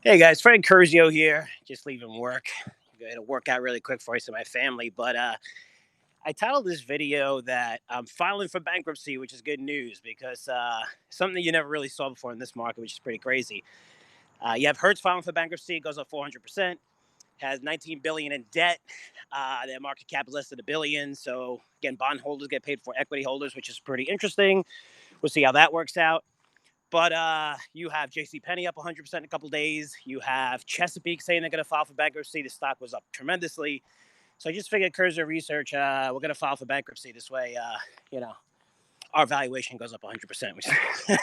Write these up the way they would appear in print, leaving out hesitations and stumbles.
Hey guys, Frank Curzio here. Just leaving work. Going to work out really quick for us and my family. But I titled this video that I'm filing for bankruptcy, which is good news because something that you never really saw before in this market, which is pretty crazy. You have Hertz filing for bankruptcy, goes up 400%, has 19 billion in debt. Their market cap is less than a billion. So again, bondholders get paid for equity holders, which is pretty interesting. We'll see how that works out. But you have J.C. Penney up 100% in a couple days. You have Chesapeake saying they're going to file for bankruptcy. The stock was up tremendously. So I just figured Curzio Research, we're going to file for bankruptcy. This way, you know, our valuation goes up 100%, which is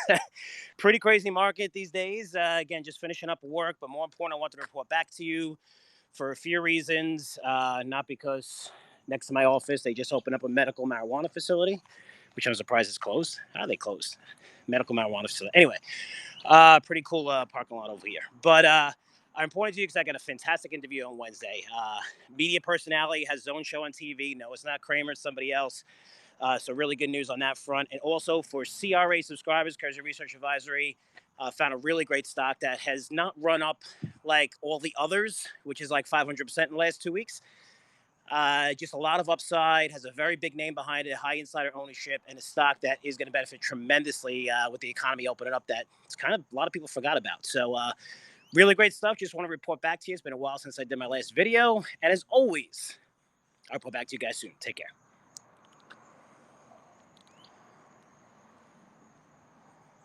pretty crazy market these days. Again, just finishing up work. But more important, I wanted to report back to you for a few reasons. Not because next to my office, they just opened up a medical marijuana facility, which I'm surprised is closed. How are they closed? Medical marijuana facility. Anyway, pretty cool parking lot over here. But I'm pointing to you because I got a fantastic interview on Wednesday. Media personality has his own show on TV. No, it's not Kramer, it's somebody else. So really good news on that front. And also for CRA subscribers, Curzio Research Advisory found a really great stock that has not run up like all the others, which is like 500% in the last 2 weeks. Just a lot of upside, has a very big name behind it, high insider ownership, and a stock that is going to benefit tremendously with the economy opening up that it's kind of a lot of people forgot about. So really great stuff. Just want to report back to you. It's been a while since I did my last video. And as always, I'll report back to you guys soon. Take care.